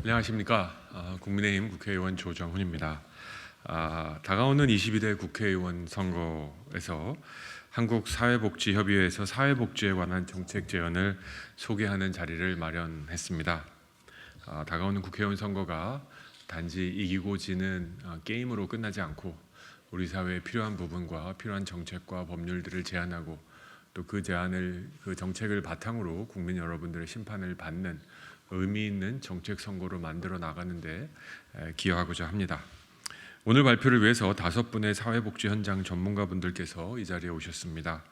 안녕하십니까. 국민의힘 국회의원 조정훈입니다. 다가오는 22대 국회의원 선거에서 한국사회복지협의회에서 사회복지에 관한 정책 제안을 소개하는 자리를 마련했습니다. 다가오는 국회의원 선거가 단지 이기고 지는 게임으로 끝나지 않고 우리 사회에 필요한 부분과 필요한 정책과 법률들을 제안하고 또 그 정책을 바탕으로 국민 여러분들의 심판을 받는 의미 있는 정책 선거로 만들어 나가는데 기여하고자 합니다. 오늘 발표를 위해서 5분의 사회복지 현장 전문가분들께서 이 자리에 오셨습니다.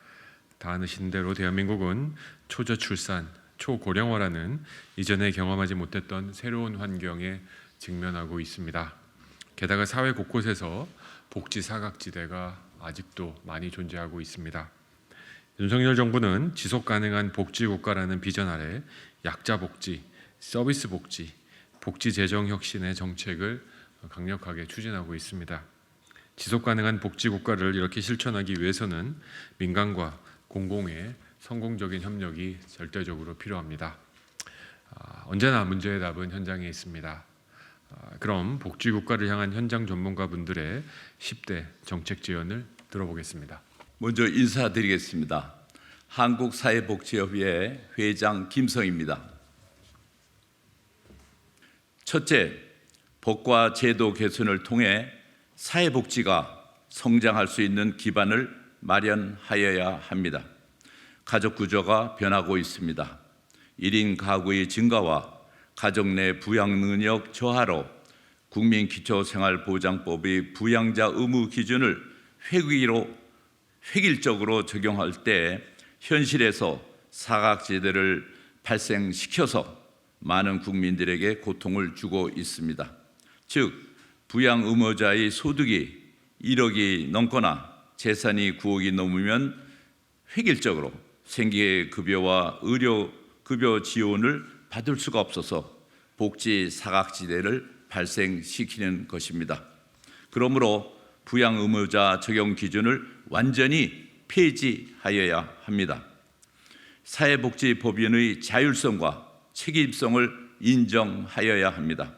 다 아시는 대로 대한민국은 초저출산, 초고령화라는 이전에 경험하지 못했던 새로운 환경에 직면하고 있습니다. 게다가 사회 곳곳에서 복지 사각지대가 아직도 많이 존재하고 있습니다. 윤석열 정부는 지속 가능한 복지 국가라는 비전 아래 약자 복지, 서비스 복지, 복지 재정 혁신의 정책을 강력하게 추진하고 있습니다. 지속 가능한 복지 국가를 이렇게 실천하기 위해서는 민간과 공공의 성공적인 협력이 절대적으로 필요합니다. 언제나 문제의 답은 현장에 있습니다. 그럼 복지 국가를 향한 현장 전문가분들의 10대 정책 제안을 들어보겠습니다. 먼저 인사드리겠습니다. 한국사회복지협의회 회장 김성입니다. 첫째, 법과 제도 개선을 통해 사회복지가 성장할 수 있는 기반을 마련하여야 합니다. 가족 구조가 변하고 있습니다. 1인 가구의 증가와 가족 내 부양 능력 저하로 국민기초생활보장법의 부양자 의무 기준을 획일적으로 적용할 때 현실에서 사각지대를 발생시켜서 많은 국민들에게 고통을 주고 있습니다. 즉, 부양 의무자의 소득이 1억이 넘거나 재산이 9억이 넘으면 획일적으로 생계급여와 의료급여 지원을 받을 수가 없어서 복지 사각지대를 발생시키는 것입니다. 그러므로 부양 의무자 적용 기준을 완전히 폐지하여야 합니다. 사회복지법인의 자율성과 책임성을 인정하여야 합니다.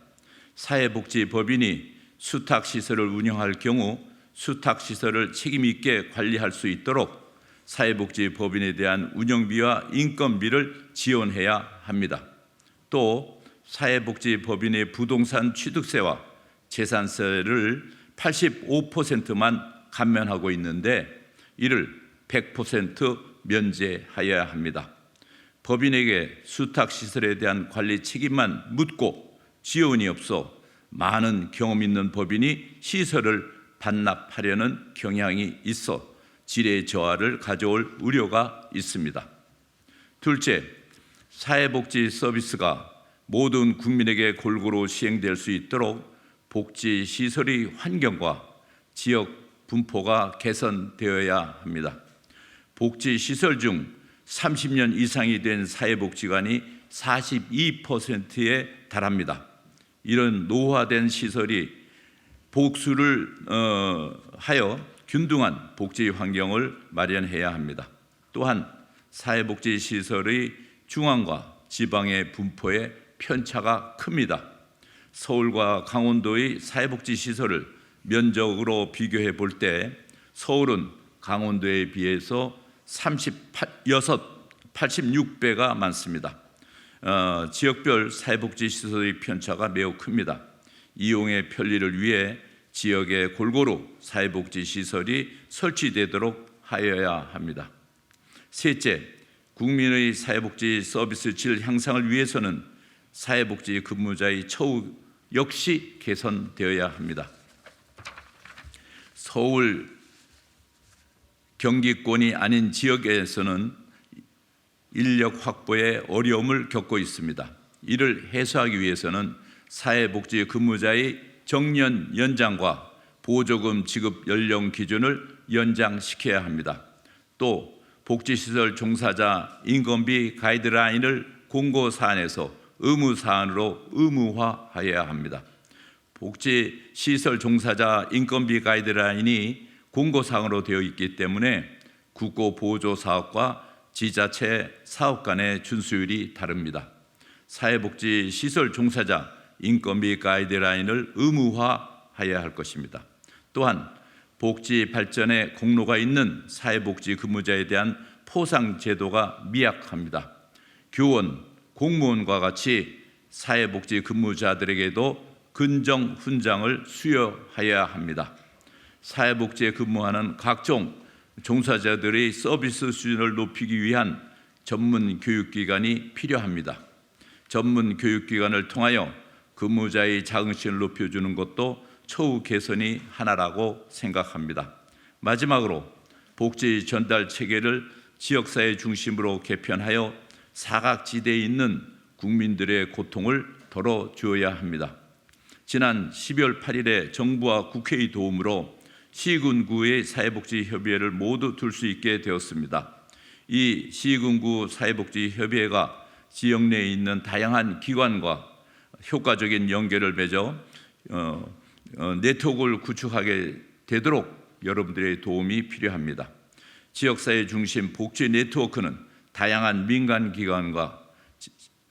사회복지법인이 수탁시설을 운영할 경우 수탁시설을 책임있게 관리할 수 있도록 사회복지법인에 대한 운영비와 인건비를 지원해야 합니다. 또 사회복지법인의 부동산 취득세와 재산세를 85%만 감면하고 있는데 이를 100% 면제하여야 합니다. 법인에게 수탁시설에 대한 관리 책임만 묻고 지원이 없어 많은 경험 있는 법인이 시설을 반납하려는 경향이 있어 질의 저하를 가져올 우려가 있습니다. 둘째, 사회복지 서비스가 모든 국민에게 골고루 시행될 수 있도록 복지시설의 환경과 지역 분포가 개선되어야 합니다. 복지시설 중 30년 이상이 된 사회복지관이 42%에 달합니다. 이런 노후화된 시설이 복수를 하여 균등한 복지 환경을 마련해야 합니다. 또한 사회복지시설의 중앙과 지방의 분포에 편차가 큽니다. 서울과 강원도의 사회복지시설을 면적으로 비교해 볼 때 서울은 강원도에 비해서 86배가 많습니다. 지역별 사회복지시설의 편차가 매우 큽니다. 이용의 편리를 위해 지역에 골고루 사회복지시설이 설치되도록 하여야 합니다. 셋째, 국민의 사회복지 서비스 질 향상을 위해서는 사회복지 근무자의 처우 역시 개선되어야 합니다. 서울, 경기권이 아닌 지역에서는 인력 확보에 어려움을 겪고 있습니다. 이를 해소하기 위해서는 사회복지 근무자의 정년 연장과 보조금 지급 연령 기준을 연장시켜야 합니다. 또 복지시설 종사자 인건비 가이드라인을 공고사안에서 의무사안으로 의무화하여야 합니다. 복지시설 종사자 인건비 가이드라인이 공고사항으로 되어 있기 때문에 국고보조사업과 지자체 사업 간의 준수율이 다릅니다. 사회복지시설 종사자 인건비 가이드라인을 의무화해야 할 것입니다. 또한 복지 발전에 공로가 있는 사회복지 근무자에 대한 포상 제도가 미약합니다. 교원, 공무원과 같이 사회복지 근무자들에게도 근정 훈장을 수여해야 합니다. 사회복지에 근무하는 각종 종사자들의 서비스 수준을 높이기 위한 전문 교육기관이 필요합니다. 전문 교육기관을 통하여 근무자의 자긍심을 높여주는 것도 처우 개선이 하나라고 생각합니다. 마지막으로 복지 전달 체계를 지역사회 중심으로 개편하여 사각지대에 있는 국민들의 고통을 덜어주어야 합니다. 지난 12월 8일에 정부와 국회의 도움으로 시군구의 사회복지협의회를 모두 둘 수 있게 되었습니다. 이 시군구 사회복지협의회가 지역 내에 있는 다양한 기관과 효과적인 연계를 맺어 네트워크를 구축하게 되도록 여러분들의 도움이 필요합니다. 지역사회 중심 복지 네트워크는 다양한 민간기관과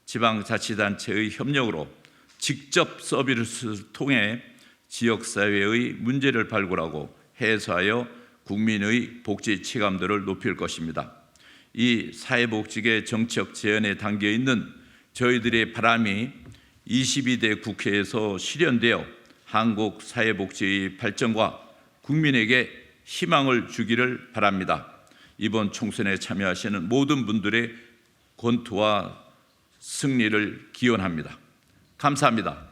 지방자치단체의 협력으로 직접 서비스를 통해 지역사회의 문제를 발굴하고 해소하여 국민의 복지 체감도를 높일 것입니다. 이 사회복지계 정책 제안에 담겨 있는 저희들의 바람이 22대 국회에서 실현되어 한국 사회복지의 발전과 국민에게 희망을 주기를 바랍니다. 이번 총선에 참여하시는 모든 분들의 권투와 승리를 기원합니다. 감사합니다.